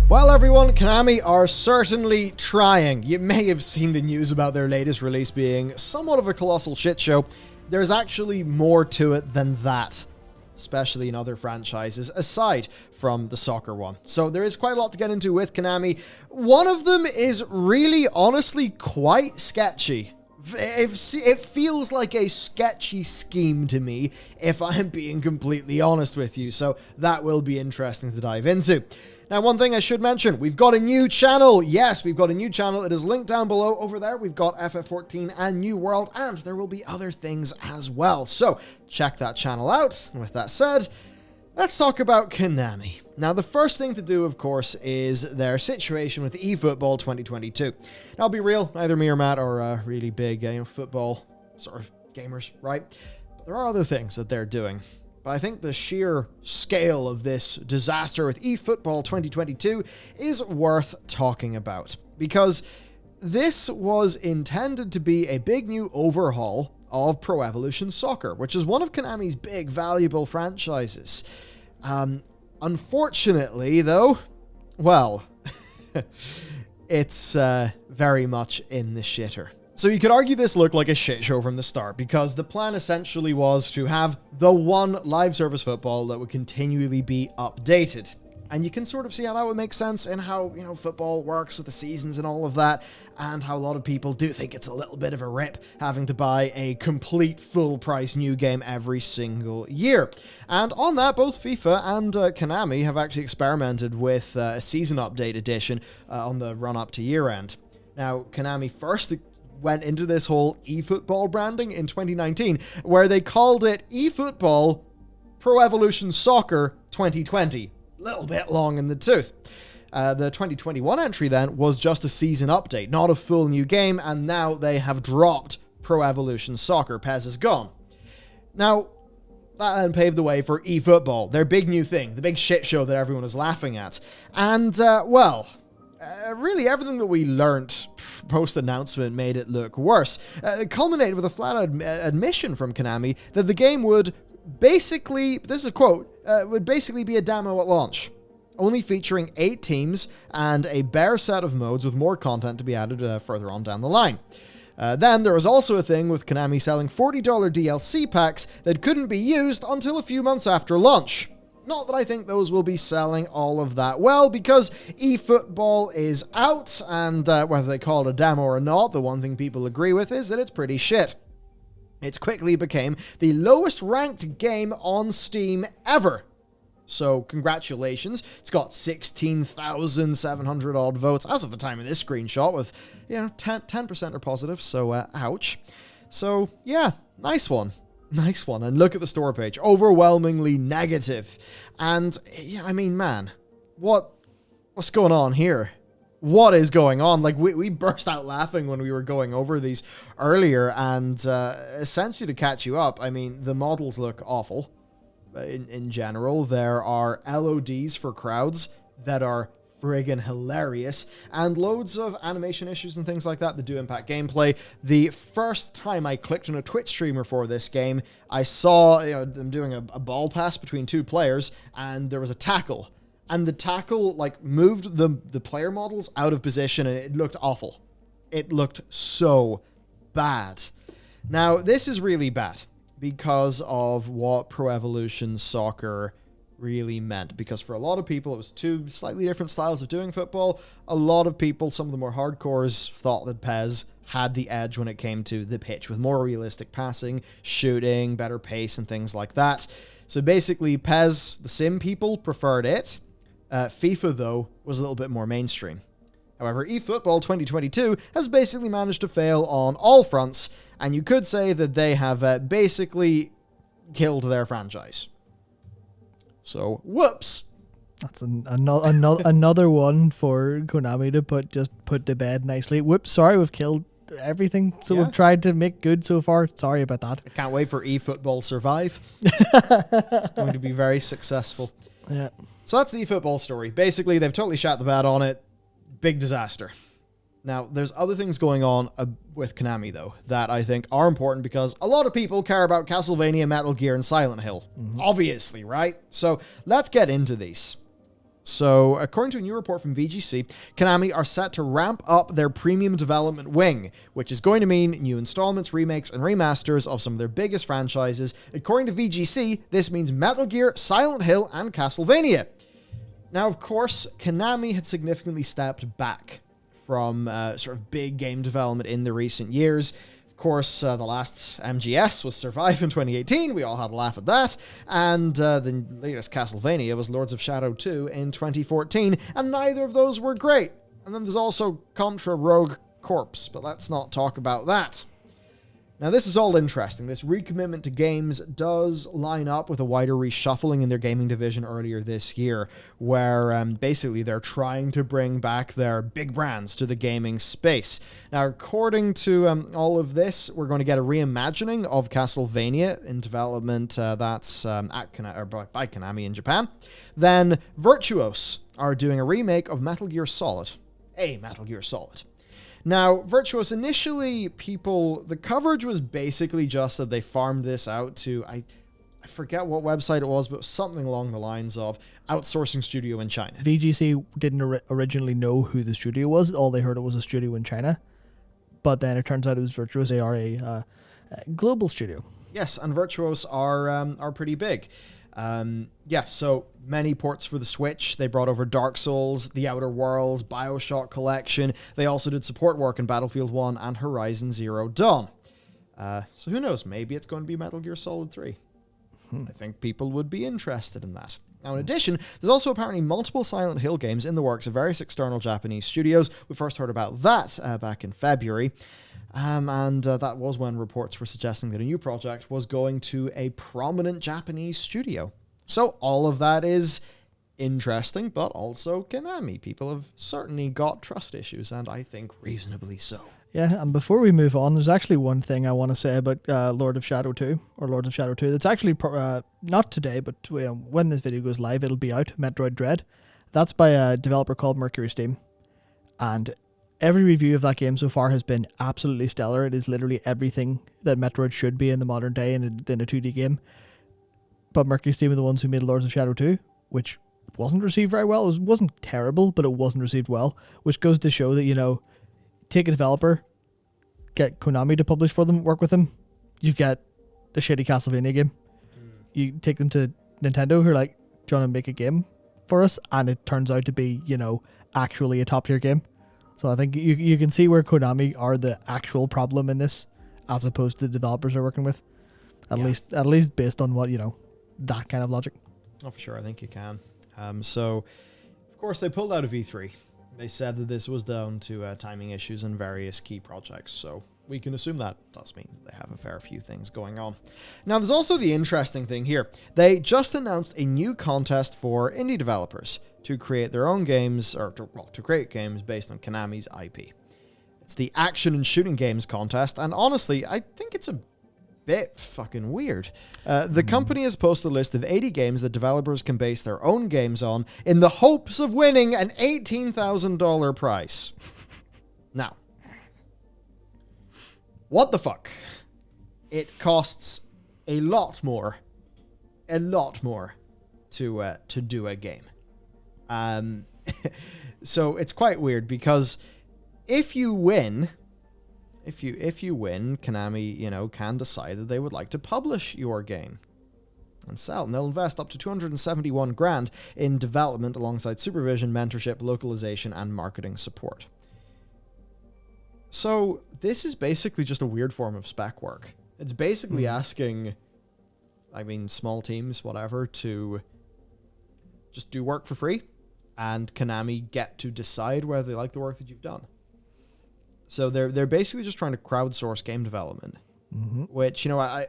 Well, everyone, Konami are certainly trying. You may have seen the news about their latest release being somewhat of a colossal shit show. There's actually more to it than that, especially in other franchises, aside from the soccer one. So there is quite a lot to get into with Konami. One of them is really, honestly, quite sketchy. It feels like a sketchy scheme to me, if I'm being completely honest with you. So that will be interesting to dive into. Now, one thing I should mention, we've got a new channel. Yes, we've got a new channel. It is linked down below. Over there, we've got FF14 and New World, and there will be other things as well. So check that channel out. And with that said, let's talk about Konami. Now, the first thing to do, of course, is their situation with eFootball 2022. Now, I'll be real, neither me or Matt are really big football sort of gamers, right? But there are other things that they're doing. But I think the sheer scale of this disaster with eFootball 2022 is worth talking about, because this was intended to be a big new overhaul of Pro Evolution Soccer, which is one of Konami's big, valuable franchises. Unfortunately, though, well, it's very much in the shitter. So you could argue this looked like a shit show from the start, because the plan essentially was to have the one live service football that would continually be updated. And you can sort of see how that would make sense in how, football works with the seasons and all of that, and how a lot of people do think it's a little bit of a rip having to buy a complete full-price new game every single year. And on that, both FIFA and Konami have actually experimented with a season update edition on the run-up to year-end. Now, Konami first went into this whole eFootball branding in 2019, where they called it eFootball Pro Evolution Soccer 2020. Little bit long in the tooth. The 2021 entry then was just a season update, not a full new game, and now they have dropped Pro Evolution Soccer. PES is gone. Now, that then paved the way for eFootball, their big new thing, the big shit show that everyone was laughing at. And, really everything that we learned post-announcement made it look worse. It culminated with a flat-out admission from Konami that the game would basically, this is a quote, would basically be a demo at launch, only featuring 8 teams and a bare set of modes with more content to be added further on down the line. Then there was also a thing with Konami selling $40 DLC packs that couldn't be used until a few months after launch. Not that I think those will be selling all of that well, because eFootball is out, and whether they call it a demo or not, the one thing people agree with is that it's pretty shit. It quickly became the lowest ranked game on Steam ever. So congratulations, it's got 16,700 odd votes as of the time of this screenshot, with 10% are positive, so ouch. So yeah, nice one. Nice one. And look at the store page. Overwhelmingly negative. And, man, what's going on here? What is going on? Like, we burst out laughing when we were going over these earlier, and essentially to catch you up, the models look awful. In general, there are LODs for crowds that are friggin' hilarious, and loads of animation issues and things like that do impact gameplay. The first time I clicked on a Twitch streamer for this game, I saw them doing a ball pass between 2 players, and there was a tackle, and the tackle moved the player models out of position, and it looked awful. It looked so bad. Now, this is really bad because of what Pro Evolution Soccer really meant, because for a lot of people it was 2 slightly different styles of doing football. A lot of people, some of the more hardcores, thought that PES had the edge when it came to the pitch, with more realistic passing, shooting, better pace, and things like that. So basically, PES, the sim people, preferred it. FIFA, though, was a little bit more mainstream. However, eFootball 2022 has basically managed to fail on all fronts, and you could say that they have basically killed their franchise. So, whoops. That's another one for Konami to put to bed nicely. Whoops, sorry, we've killed everything. So we've tried to make good so far. Sorry about that. I can't wait for eFootball Survive. It's going to be very successful. Yeah. So that's the eFootball story. Basically, they've totally shat the bed on it. Big disaster. Now, there's other things going on with Konami, though, that I think are important, because a lot of people care about Castlevania, Metal Gear, and Silent Hill. Mm-hmm. Obviously, right? So let's get into these. So, according to a new report from VGC, Konami are set to ramp up their premium development wing, which is going to mean new installments, remakes, and remasters of some of their biggest franchises. According to VGC, this means Metal Gear, Silent Hill, and Castlevania. Now, of course, Konami had significantly stepped back from sort of big game development in the recent years. Of course, the last MGS was Survive in 2018. We all had a laugh at that. And the latest Castlevania was Lords of Shadow 2 in 2014. And neither of those were great. And then there's also Contra Rogue Corps. But let's not talk about that. Now, this is all interesting. This recommitment to games does line up with a wider reshuffling in their gaming division earlier this year, where basically they're trying to bring back their big brands to the gaming space. Now, according to all of this, we're going to get a reimagining of Castlevania in development that's by Konami in Japan. Then Virtuos are doing a remake of Metal Gear Solid. Metal Gear Solid. Now, Virtuos, initially, the coverage was basically just that they farmed this out to, I forget what website it was, but something along the lines of outsourcing studio in China. VGC didn't originally know who the studio was. All they heard it was a studio in China. But then it turns out it was Virtuos. They are a global studio. Yes, and Virtuos are pretty big. So many ports for the Switch. They brought over Dark Souls, The Outer Worlds, BioShock Collection. They also did support work in Battlefield 1 and Horizon Zero Dawn. So who knows? Maybe it's going to be Metal Gear Solid 3. I think people would be interested in that. Now, in addition, there's also apparently multiple Silent Hill games in the works of various external Japanese studios. We first heard about that back in February. And that was when reports were suggesting that a new project was going to a prominent Japanese studio. So all of that is interesting, but also Konami. People have certainly got trust issues, and I think reasonably so. Yeah, and before we move on, there's actually one thing I want to say about Lords of Shadow 2, that's actually not today, but when this video goes live, it'll be out, Metroid Dread. That's by a developer called Mercury Steam, and every review of that game so far has been absolutely stellar. It is literally everything that Metroid should be in the modern day in a 2D game. But Mercury Steam are the ones who made Lords of Shadow 2, which wasn't received very well. It wasn't terrible, but it wasn't received well, which goes to show that, take a developer, get Konami to publish for them, work with them, you get the shitty Castlevania game. You take them to Nintendo, who are like, do you want to make a game for us? And it turns out to be, actually a top-tier game. So I think you can see where Konami are the actual problem in this, as opposed to the developers they're working with. At least based on what, that kind of logic. Oh, for sure. I think you can. So, of course, they pulled out of E3. They said that this was down to timing issues and various key projects. So we can assume that does mean that they have a fair few things going on. Now, there's also the interesting thing here. They just announced a new contest for indie developers to create their own games, or to create games based on Konami's IP. It's the Action and Shooting Games contest, and honestly, I think it's a bit fucking weird. The company has posted a list of 80 games that developers can base their own games on in the hopes of winning an $18,000 prize. Now, what the fuck? It costs a lot more to do a game. So it's quite weird because if you win, Konami, can decide that they would like to publish your game and sell, and they'll invest up to $271,000 in development alongside supervision, mentorship, localization, and marketing support. So this is basically just a weird form of spec work. It's basically asking, small teams, whatever, to just do work for free, and Konami get to decide whether they like the work that you've done. So they're basically just trying to crowdsource game development, which, I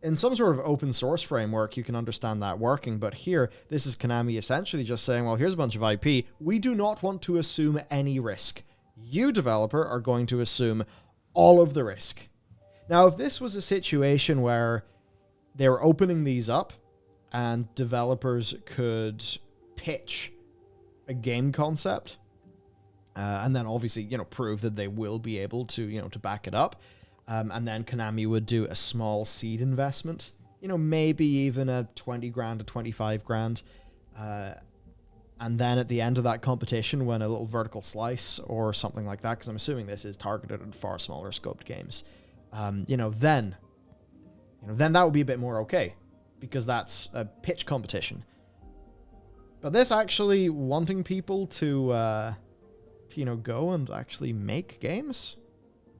in some sort of open source framework, you can understand that working. But here, this is Konami essentially just saying, well, here's a bunch of IP. We do not want to assume any risk. You, developer, are going to assume all of the risk. Now, if this was a situation where they were opening these up and developers could pitch a game concept, and then obviously, prove that they will be able to, to back it up. And then Konami would do a small seed investment, maybe even a $20,000 to $25,000. And then at the end of that competition, when a little vertical slice or something like that, because I'm assuming this is targeted at far smaller scoped games, then that would be a bit more okay, because that's a pitch competition. But this actually wanting people to, go and actually make games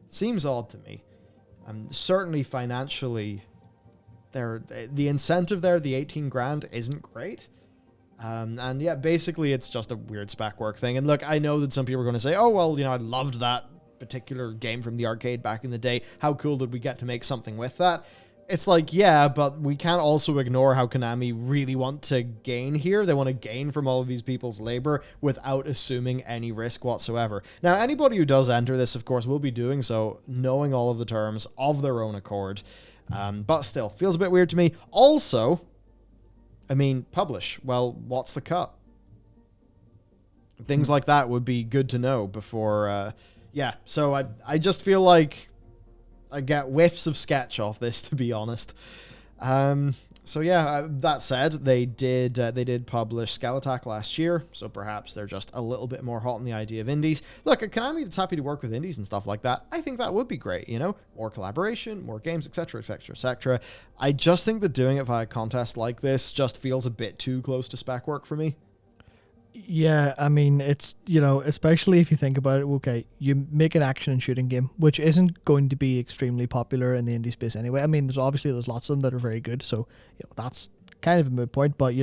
seems odd to me. Certainly financially, the incentive there, the 18 grand, isn't great. And yeah, basically it's just a weird spec work thing. And look, I know that some people are going to say, oh, well, I loved that particular game from the arcade back in the day. How cool did we get to make something with that? It's like, yeah, but we can't also ignore how Konami really want to gain here. They want to gain from all of these people's labor without assuming any risk whatsoever. Now, anybody who does enter this, of course, will be doing so knowing all of the terms of their own accord. But still, feels a bit weird to me. Also, publish. Well, what's the cut? Things like that would be good to know before... so I just feel like I get whiffs of sketch off this, to be honest. That said, they did publish Scale Attack last year, so perhaps they're just a little bit more hot on the idea of indies. Look, a Konami that's happy to work with indies and stuff like that, I think that would be great, More collaboration, more games, etc., etc., etc. I just think that doing it via contests like this just feels a bit too close to spec work for me. Yeah, it's, especially if you think about it, okay, you make an action and shooting game, which isn't going to be extremely popular in the indie space anyway. There's lots of them that are very good, so that's kind of a moot point, but,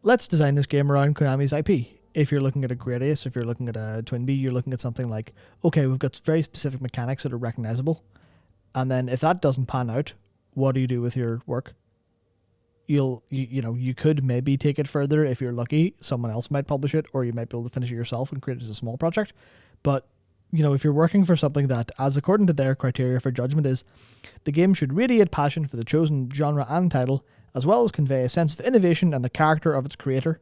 let's design this game around Konami's IP. If you're looking at a Gradius, if you're looking at a Twin Bee, you're looking at something like, okay, we've got very specific mechanics that are recognizable, and then if that doesn't pan out, what do you do with your work? You could maybe take it further if you're lucky. Someone else might publish it, or you might be able to finish it yourself and create it as a small project. But, if you're working for something that, as according to their criteria for judgment is, the game should radiate passion for the chosen genre and title, as well as convey a sense of innovation and the character of its creator.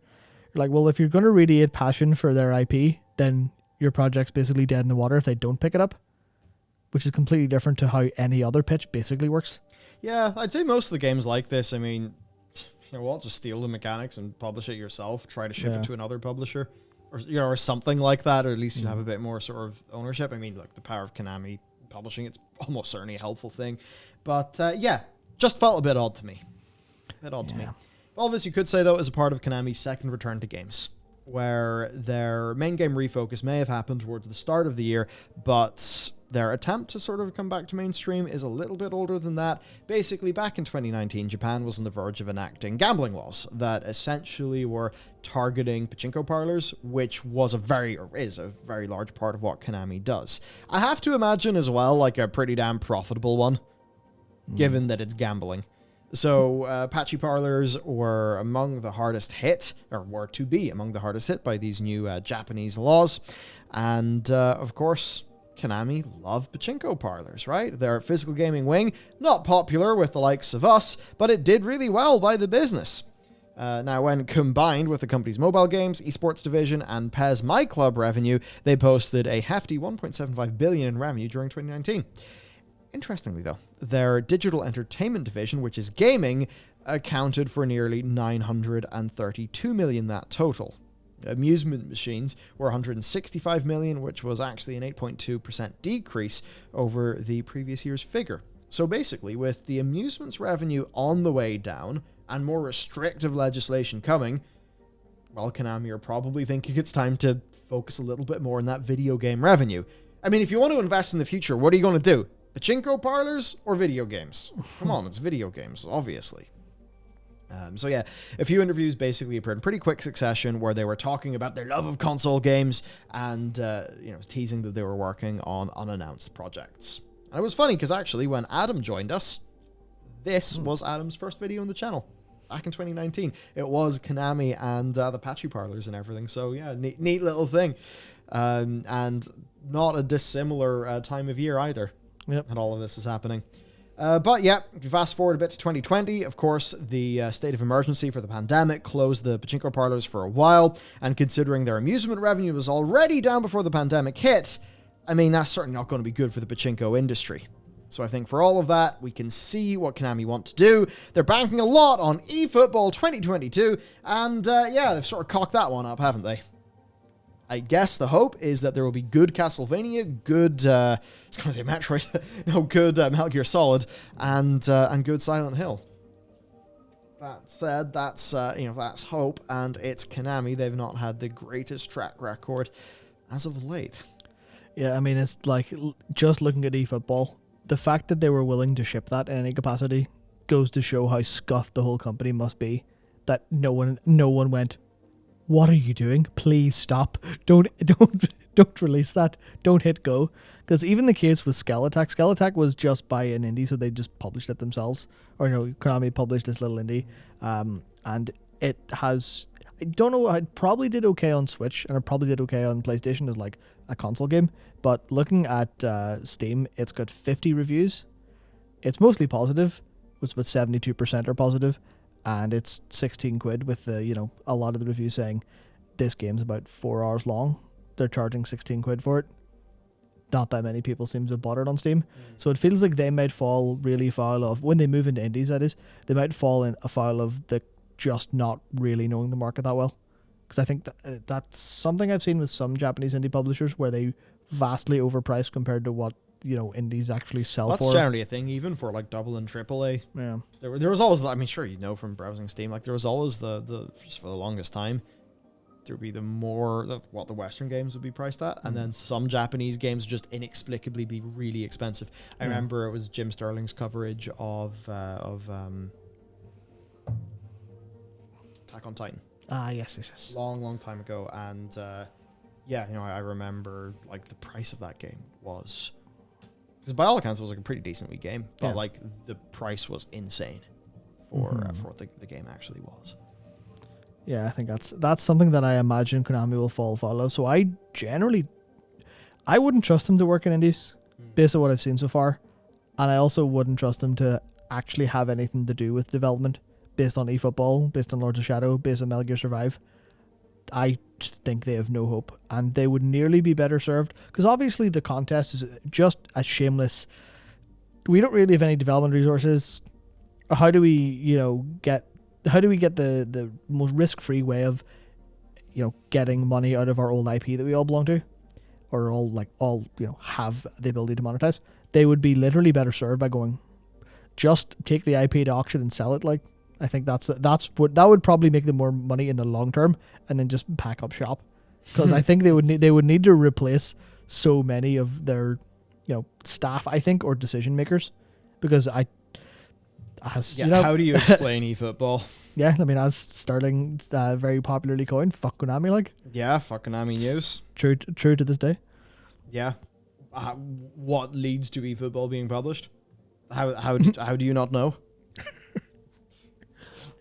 You're like, well, if you're going to radiate passion for their IP, then your project's basically dead in the water if they don't pick it up, which is completely different to how any other pitch basically works. Yeah, I'd say most of the games like this, just steal the mechanics and publish it yourself. Try to ship it to another publisher, or something like that, or at least you have a bit more sort of ownership. The power of Konami publishing, it's almost certainly a helpful thing. But just felt a bit odd to me. To me. All this, you could say, though, is a part of Konami's second return to games, where their main game refocus may have happened towards the start of the year, but their attempt to sort of come back to mainstream is a little bit older than that. Basically, back in 2019, Japan was on the verge of enacting gambling laws that essentially were targeting pachinko parlors, which is a very large part of what Konami does. I have to imagine as well, like a pretty damn profitable one, given that it's gambling. So, patchy parlors were among the hardest hit, or were to be among the hardest hit by these new Japanese laws. And, of course, Konami love pachinko parlors, right? Their physical gaming wing, not popular with the likes of us, but it did really well by the business. Now, when combined with the company's mobile games, esports division, and PES My Club revenue, they posted a hefty $1.75 billion in revenue during 2019. Interestingly, though, their digital entertainment division, which is gaming, accounted for nearly $932 million that total. Amusement machines were $165 million, which was actually an 8.2% decrease over the previous year's figure. So basically, with the amusements revenue on the way down and more restrictive legislation coming, well, Konami are probably thinking it's time to focus a little bit more on that video game revenue. If you want to invest in the future, what are you going to do? Pachinko parlors or video games? Come on, it's video games, obviously. A few interviews basically appeared in pretty quick succession where they were talking about their love of console games and, teasing that they were working on unannounced projects. And it was funny because actually when Adam joined us, this was Adam's first video on the channel back in 2019. It was Konami and the patchy parlors and everything. So yeah, neat little thing. And not a dissimilar time of year either. Yep. And all of this is happening. But yeah, if you fast forward a bit to 2020, of course, the state of emergency for the pandemic closed the pachinko parlors for a while, and considering their amusement revenue was already down before the pandemic hit, that's certainly not going to be good for the pachinko industry. So I think for all of that, we can see what Konami want to do. They're banking a lot on eFootball 2022, and yeah, they've sort of cocked that one up, haven't they? I guess the hope is that there will be good Castlevania, good, I was going to say Metroid, no, good Metal Gear Solid, and good Silent Hill. That said, that's that's hope, and it's Konami. They've not had the greatest track record as of late. Yeah, I mean, it's like, just looking at eFootball, the fact that they were willing to ship that in any capacity goes to show how scuffed the whole company must be. That no one went, what are you doing? Please stop. Don't release that. Don't hit go. Because even the case with Skeletak was just by an indie, so they just published it themselves. Or no, Konami published this little indie. And it has, I don't know, it probably did okay on Switch, and it probably did okay on PlayStation as like a console game. But looking at Steam, it's got 50 reviews. It's mostly positive, which about 72% are positive. And it's 16 quid with the, a lot of the reviews saying this game's about 4 hours long. They're charging 16 quid for it. Not that many people seem to have bought it on Steam. So it feels like they might fall really foul of, when they move into indies, that is, they might fall in a foul of the just not really knowing the market that well. Because I think that's something I've seen with some Japanese indie publishers where they vastly overprice compared to what indies actually sell for. That's generally a thing, even for like double and triple A. Yeah, there was always, I mean, sure, from browsing Steam, like there was always the just for the longest time, there would be what the Western games would be priced at, and then some Japanese games just inexplicably be really expensive. I remember it was Jim Sterling's coverage of Attack on Titan. Ah, yes. Long time ago, and I remember like the price of that game was. Because by all accounts, it was like a pretty decent wee game, but like the price was insane for what the game actually was. Yeah, I think that's something that I imagine Konami will foul of. So I wouldn't trust them to work in indies based on what I've seen so far, and I also wouldn't trust them to actually have anything to do with development based on eFootball, based on Lords of Shadow, based on Metal Gear Survive. I think they have no hope, and they would nearly be better served, because obviously the contest is just a shameless, we don't really have any development resources. How do we get the most risk-free way of getting money out of our old IP that we all belong to, or all have the ability to monetize? They would be literally better served by going, just take the IP to auction and sell it. Like, I think that would probably make them more money in the long term, and then just pack up shop, because I think they would need to replace so many of their staff, I think, or decision makers, because how do you explain eFootball? Yeah, I mean, as Sterling very popularly coined, fuck Konami, like. Yeah, fuck Konami news. True to this day. Yeah. What leads to eFootball being published? How do you not know?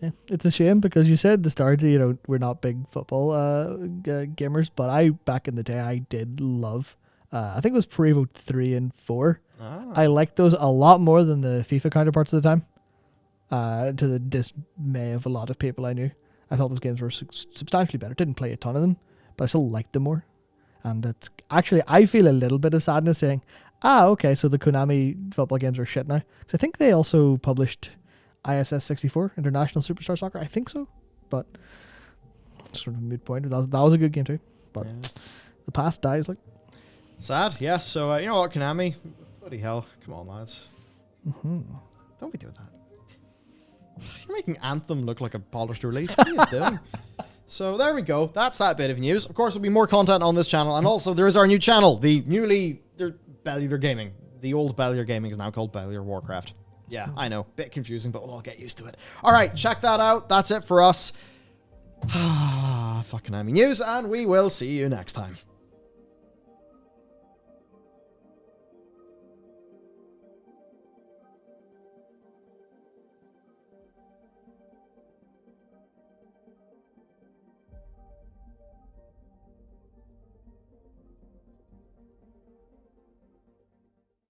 Yeah, it's a shame, because you said at the start, we're not big football gamers, but back in the day, I did love, I think it was Pro Evo 3 and 4. I liked those a lot more than the FIFA counterparts at the time, to the dismay of a lot of people I knew. I thought those games were substantially better. Didn't play a ton of them, but I still liked them more. And it's actually, I feel a little bit of sadness saying, okay, so the Konami football games are shit now. Because I think they also published ISS 64, International Superstar Soccer. I think so, but sort of a moot point. That was a good game too, but the past dies, like. Sad, yeah. So you know what, Konami? Bloody hell, come on, lads. Don't be doing that. You're making Anthem look like a polished release. What are you doing? So there we go. That's that bit of news. Of course, there'll be more content on this channel, and also there is our new channel, the Bellular Gaming. The old Bellular Gaming is now called Bellular Warcraft. Yeah, I know. Bit confusing, but we'll all get used to it. All right, check that out. That's it for us. Fucking Konami news, and we will see you next time.